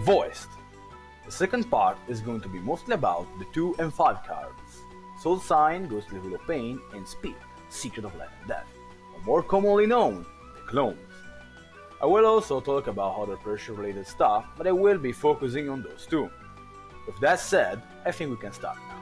Voiced. The second part is going to be mostly about the 2 and 5 cards, Soul Sign, Ghostly Wheel of Pain, and Speed, Secret of Life and Death, or more commonly known, the clones. I will also talk about other pressure related stuff, but I will be focusing on those 2. With that said, I think we can start now.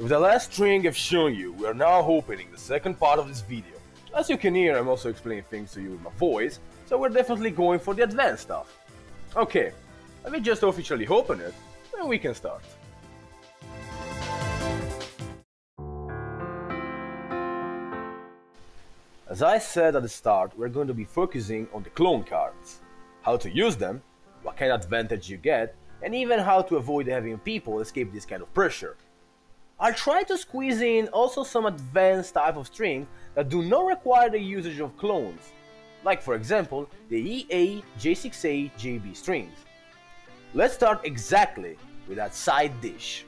With the last string I've shown you, we are now opening the second part of this video. As you can hear, I'm also explaining things to you with my voice, so we're definitely going for the advanced stuff. Okay, let me just officially open it, and we can start. As I said at the start, we're going to be focusing on the clone cards, how to use them, what kind of advantage you get, and even how to avoid having people escape this kind of pressure. I'll try to squeeze in also some advanced type of strings that do not require the usage of clones, like for example the IAJ6AJB strings. Let's start exactly with that side dish.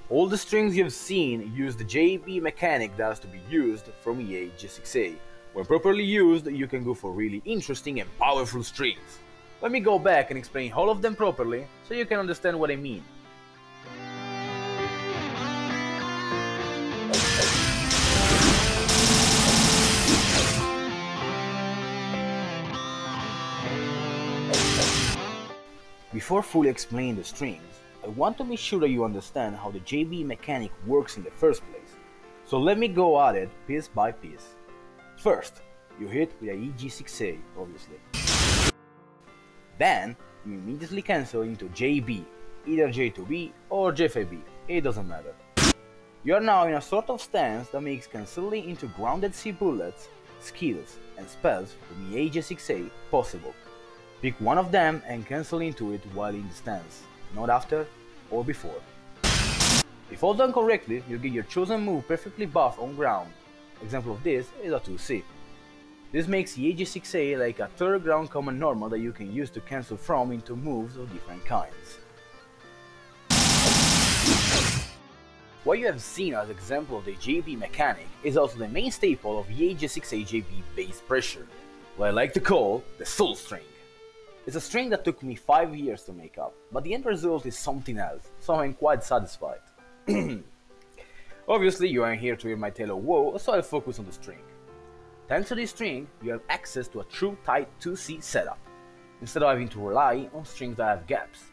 All the strings you've seen use the JB mechanic that has to be used from IAJ6A. When properly used, you can go for really interesting and powerful strings. Let me go back and explain all of them properly so you can understand what I mean. Before fully explaining the strings, I want to make sure that you understand how the JB mechanic works in the first place. So let me go at it piece by piece. First, you hit with a IAJ6A, obviously. Then, you immediately cancel into JB, either J2B or J5B, it doesn't matter. You are now in a sort of stance that makes cancelling into grounded C bullets, skills, and spells from IAJ6A possible. Pick one of them and cancel into it while in the stance, not after or before. If all done correctly, you get your chosen move perfectly buffed on ground. Example of this is a 2C. This makes IAJ6A like a third ground common normal that you can use to cancel from into moves of different kinds. What you have seen as example of the JB mechanic is also the main staple of IAJ6AJB base pressure, what I like to call the soul string. It's a string that took me 5 years to make up, but the end result is something else, so I'm quite satisfied. Obviously, you aren't here to hear my tale of woe, so I'll focus on the string. Thanks to this string, you have access to a true tight 2C setup, instead of having to rely on strings that have gaps.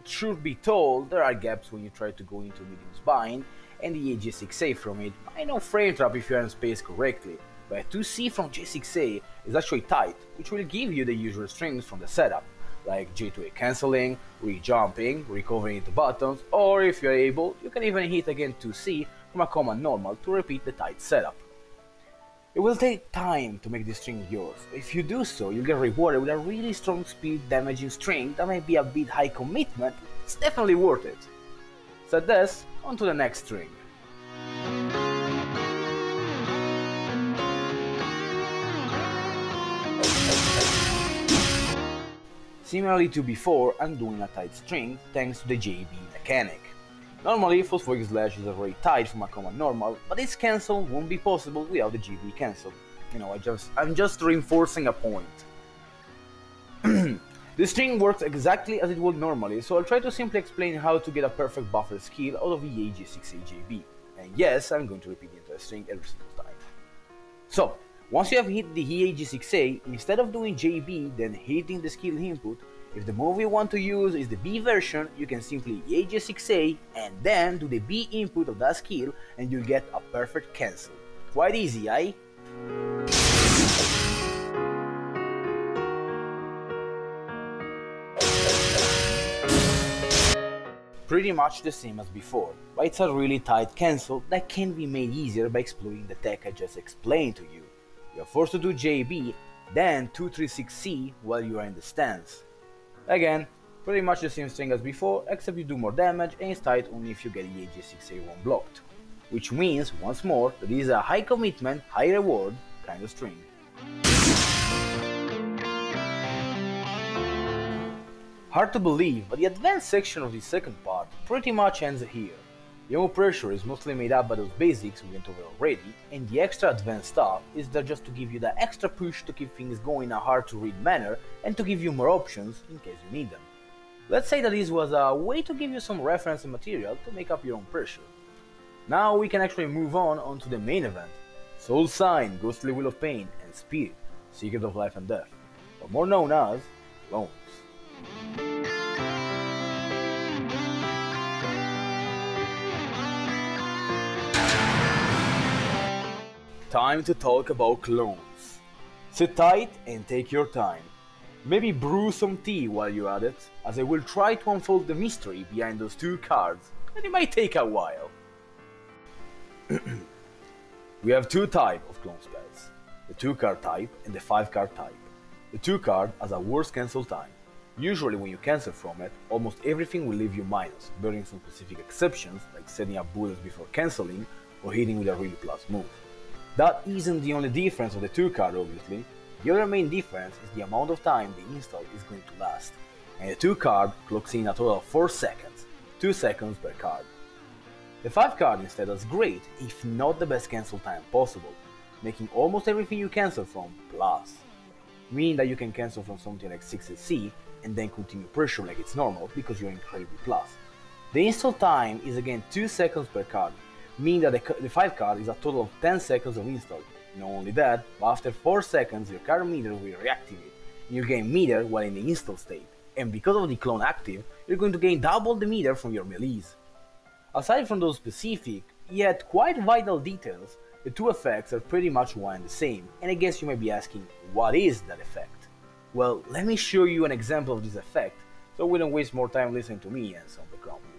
Truth be told, there are gaps when you try to go into medium bind, and the IAJ6A from it might not frame trap if you aren't spaced correctly, but 2C from J6A is actually tight, which will give you the usual strings from the setup, like J2A cancelling, re-jumping, recovering into buttons, or if you're able, you can even hit again 2C from a common normal to repeat the tight setup. It will take time to make this string yours, but if you do so, you'll get rewarded with a really strong speed damaging string that might be a bit high commitment, it's definitely worth it. Said this, on to the next string. Similarly to before, I'm doing a tight string thanks to the JB mechanic. Normally, phosphoric slash is already tight from a common normal, but this cancel won't be possible without the JB cancel. You know, I'm just reinforcing a point. This string works exactly as it would normally, so I'll try to simply explain how to get a perfect buffer skill out of IAJ6AJB. And yes, I'm going to repeat the entire string every single time. So, once you have hit the IAJ6A, instead of doing JB then hitting the skill input, if the move you want to use is the B version, you can simply IAJ6A and then do the B input of that skill and you'll get a perfect cancel. Quite easy, eh? Pretty much the same as before, but it's a really tight cancel that can be made easier by exploring the tech I just explained to you. You are forced to do JB, then 236C while you are in the stance. Again, pretty much the same string as before, except you do more damage and it's tight only if you get IAJ6A1 blocked. Which means, once more, that this is a high commitment, high reward kind of string. Hard to believe, but the advanced section of the second part pretty much ends here. Youmu pressure is mostly made up by those basics we went over already, and the extra advanced stuff is there just to give you that extra push to keep things going in a hard to read manner and to give you more options in case you need them. Let's say that this was a way to give you some reference and material to make up your own pressure. Now we can actually move on onto the main event, Soul Sign, Ghostly Wheel of Pain, and Spirit, Secret of Life and Death, or more known as Clones. Time to talk about clones. Sit tight and take your time. Maybe brew some tea while you're at it, as I will try to unfold the mystery behind those two cards, and it might take a while. We have two types of clone spells, the 2-card type and the 5-card type. The 2-card has a worse cancel time. Usually when you cancel from it, almost everything will leave you minus, barring some specific exceptions like setting up bullets before cancelling or hitting with a really plus move. That isn't the only difference of the 2-card obviously. The other main difference is the amount of time the install is going to last, and the 2-card clocks in a total of 4 seconds, 2 seconds per card. The 5-card instead has great, if not the best cancel time possible, making almost everything you cancel from plus, meaning that you can cancel from something like 6SC and then continue pressure like it's normal because you're incredibly plus. The install time is again 2 seconds per card, meaning that the 5-card is a total of 10 seconds of install. Not only that, but after 4 seconds your card meter will reactivate, and you gain meter while in the install state, and because of the clone active, you're going to gain double the meter from your melees. Aside from those specific, yet quite vital details, the two effects are pretty much one and the same, and I guess you might be asking, what is that effect? Well, let me show you an example of this effect, so we don't waste more time listening to me and some background music.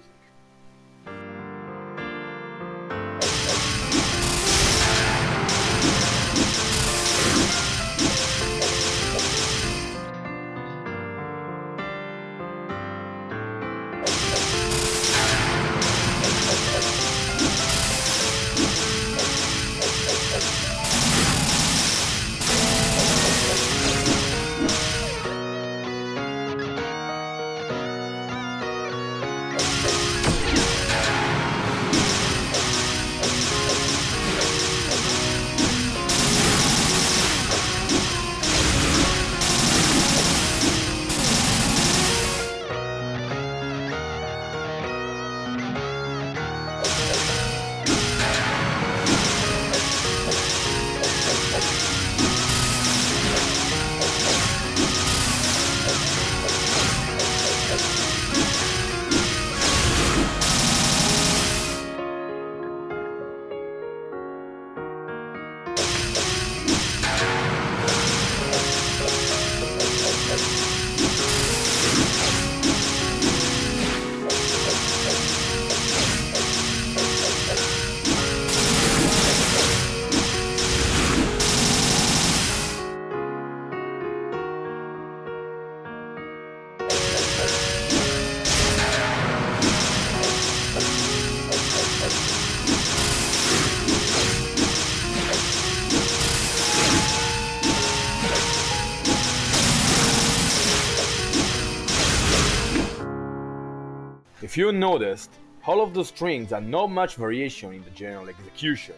If you noticed, all of the strings are not much variation in the general execution,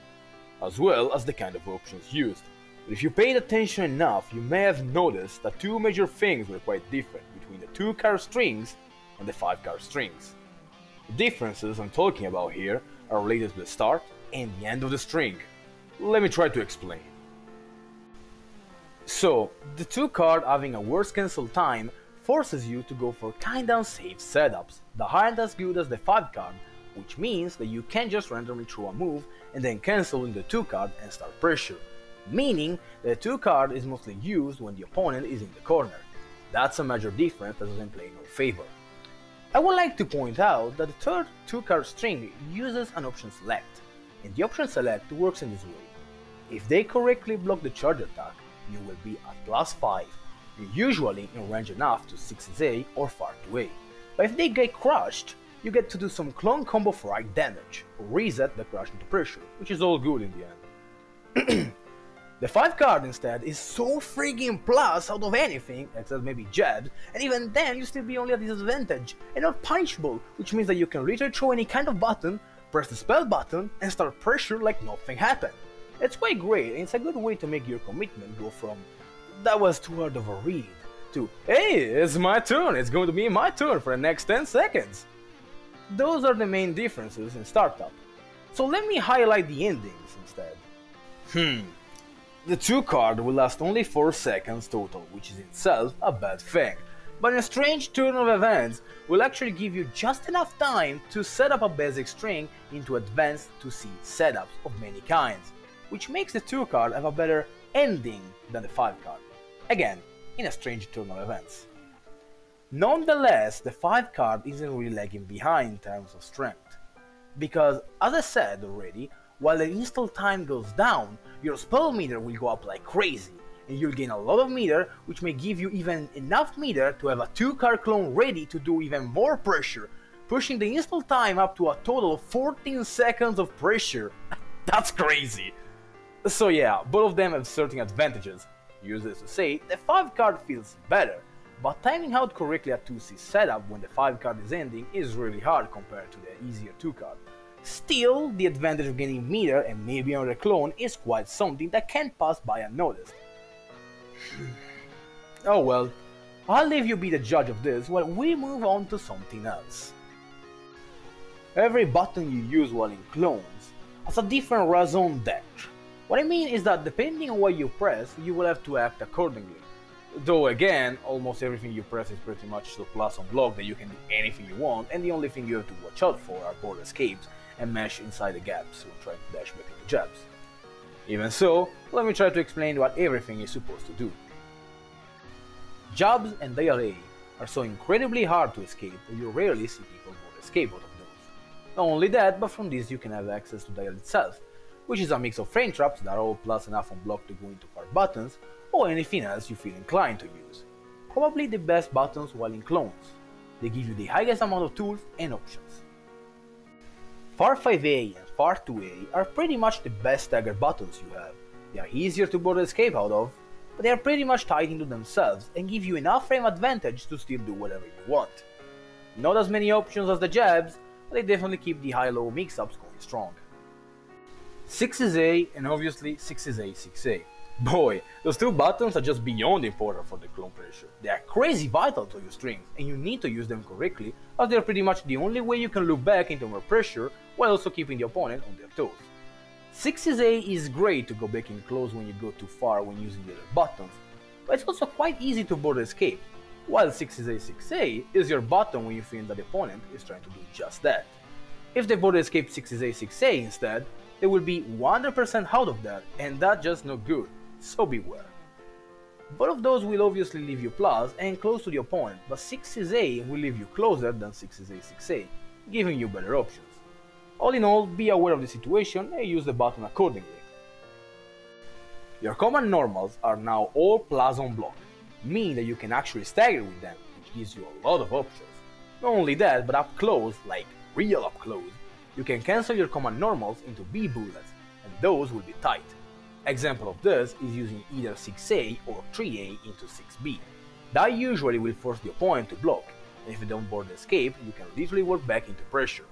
as well as the kind of options used. But if you paid attention enough, you may have noticed that two major things were quite different between the 2-card strings and the 5-card strings. The differences I'm talking about here are related to the start and the end of the string. Let me try to explain. So, the 2-card having a worse cancel time forces you to go for kinda unsafe setups that aren't as good as the 5-card, which means that you can't just randomly throw a move and then cancel in the 2-card and start pressure, meaning that the 2-card is mostly used when the opponent is in the corner. That's a major difference that doesn't play in your favor. I would like to point out that the third 2-card string uses an option select, and the option select works in this way. If they correctly block the charge attack, you will be at +5, usually in range enough to 6A or far 2A, but if they get crushed, you get to do some clone combo for high damage, or reset the crush into pressure, which is all good in the end. The 5-card instead is so friggin' plus out of anything, except maybe Jed, and even then you still be only at disadvantage, and not punishable, which means that you can literally throw any kind of button, press the spell button and start pressure like nothing happened. It's quite great, and it's a good way to make your commitment go from "that was too hard of a read" to "hey, it's my turn, it's going to be my turn for the next 10 seconds. Those are the main differences in startup. So let me highlight the endings instead. The 2 card will last only 4 seconds total, which is itself a bad thing. But in a strange turn of events, will actually give you just enough time to set up a basic string into advanced 2C setups of many kinds, which makes the 2 card have a better ending than the 5 card. Again, in a strange turn of events. Nonetheless, the 5 card isn't really lagging behind in terms of strength, because as I said already, while the install time goes down, your spell meter will go up like crazy, and you'll gain a lot of meter, which may give you even enough meter to have a 2 card clone ready to do even more pressure, pushing the install time up to a total of 14 seconds of pressure. That's crazy! So yeah, both of them have certain advantages. Useless to say, the 5 card feels better, but timing out correctly a 2C setup when the 5 card is ending is really hard compared to the easier 2 card. Still, the advantage of gaining meter and maybe another clone is quite something that can't pass by unnoticed. Oh well, I'll leave you be the judge of this while we move on to something else. Every button you use while in clones has a different raison d'etre. What I mean is that depending on what you press, you will have to act accordingly. Though again, almost everything you press is pretty much so plus on block that you can do anything you want, and the only thing you have to watch out for are board escapes and mesh inside the gaps when trying to dash back into jabs. Even so, let me try to explain what everything is supposed to do. Jabs and IAJ are so incredibly hard to escape that you rarely see people board escape out of those. Not only that, but from this you can have access to IAJ itself, which is a mix of frame traps that are all plus enough on block to go into far buttons, or anything else you feel inclined to use. Probably the best buttons while in clones. They give you the highest amount of tools and options. Far 5A and Far 2A are pretty much the best stagger buttons you have. They are easier to board escape out of, but they are pretty much tied into themselves and give you enough frame advantage to still do whatever you want. Not as many options as the jabs, but they definitely keep the high-low mix-ups going strong. 6A and obviously 6A6A. Boy, those 2 buttons are just beyond important for the clone pressure. They are crazy vital to your strings, and you need to use them correctly, as they are pretty much the only way you can loop back into more pressure while also keeping the opponent on their toes. 6A is great to go back in close when you go too far when using the other buttons, but it's also quite easy to board escape, while 6A6A is your button when you feel that the opponent is trying to do just that. If they board escape 6A6A instead, they will be 100% out of that, and that's just not good, so beware. Both of those will obviously leave you plus and close to the opponent, but 6A will leave you closer than 6A6A, giving you better options. All in all, be aware of the situation and use the button accordingly. Your command normals are now all plus on block, meaning that you can actually stagger with them, which gives you a lot of options. Not only that, but up close, like real up close, you can cancel your command normals into B bullets, and those will be tight. Example of this is using either 6A or 3A into 6B. That usually will force the opponent to block, and if you don't board escape, you can literally work back into pressure.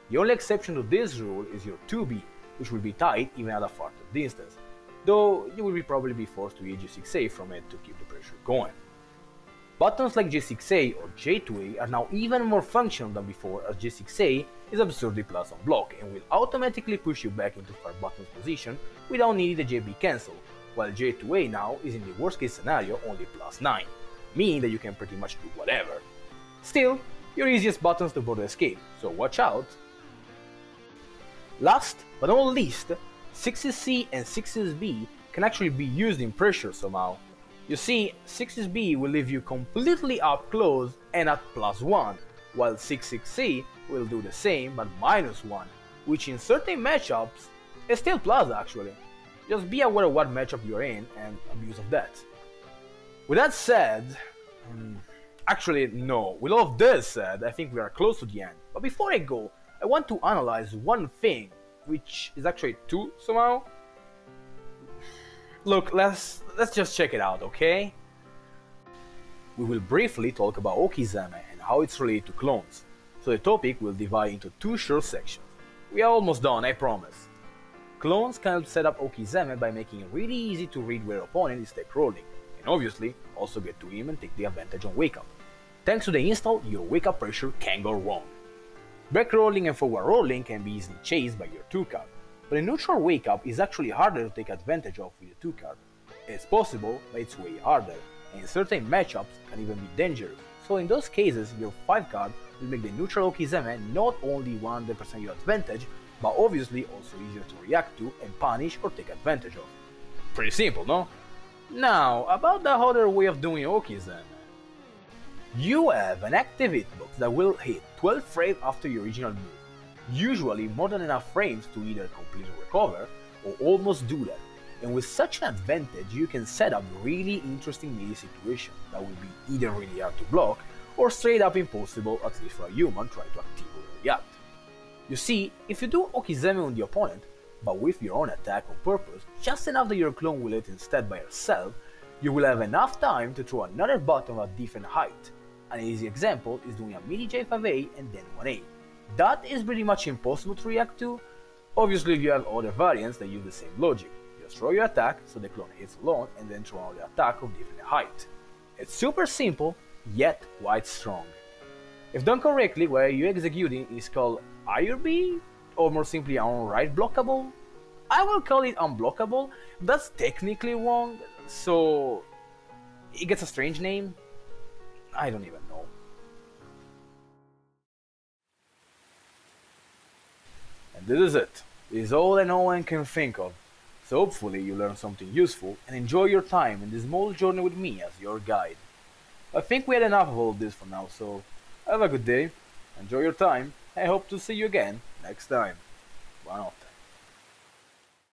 The only exception to this rule is your 2B, which will be tight even at a farther distance, though you will probably be forced to IAJ6A from it to keep the pressure going. Buttons like J6A or J2A are now even more functional than before, as J6A is absurdly plus on block and will automatically push you back into far buttons position without needing the JB cancel, while J2A now is in the worst case scenario only plus 9, meaning that you can pretty much do whatever. Still, your easiest buttons to board escape, so watch out. Last but not least, 6C and 6B can actually be used in pressure somehow. You see, 6B will leave you completely up close and at +1, while 6C will do the same but -1, which in certain matchups is still plus actually. Just be aware of what matchup you're in and abuse of that. With that said, actually no, with all of this said, I think we are close to the end. But before I go, I want to analyze one thing, which is actually 2 somehow. Look, let's just check it out, okay? We will briefly talk about Okizeme and how it's related to clones, so the topic will divide into 2 short sections. We are almost done, I promise. Clones can help set up Okizeme by making it really easy to read where opponent is tech rolling, and obviously also get to him and take the advantage on wake up. Thanks to the install, your wake up pressure can't go wrong. Back rolling and forward rolling can be easily chased by your 2 card, but a neutral wake up is actually harder to take advantage of with a 2 card. It's possible, but it's way harder, and in certain matchups can even be dangerous, so in those cases your 5 card will make the neutral Okizeme not only 100% your advantage, but obviously also easier to react to and punish or take advantage of. Pretty simple, no? Now, about the other way of doing Okizeme. You have an active hitbox that will hit 12 frames after your original move, usually more than enough frames to either completely recover or almost do that, and with such an advantage you can set up really interesting melee situations that will be either really hard to block or straight up impossible, at least for a human trying to actively react. You see, if you do Okizeme on the opponent, but with your own attack on purpose, just enough that your clone will hit instead by herself, you will have enough time to throw another button at different height. An easy example is doing a midi J5A and then 1A. That is pretty much impossible to react to. Obviously you have other variants that use the same logic. Just throw your attack so the clone hits alone and then throw another attack of different height. It's super simple, yet quite strong. If done correctly, what you're executing is called IRB, or more simply Un-RightBlockable. I will call it unblockable, that's technically wrong, so it gets a strange name. I don't even know. And this is it. This is all that no one can think of. So hopefully you learn something useful and enjoy your time in this small journey with me as your guide. I think we had enough of all this for now, so have a good day, enjoy your time, and I hope to see you again next time. Buonanotte.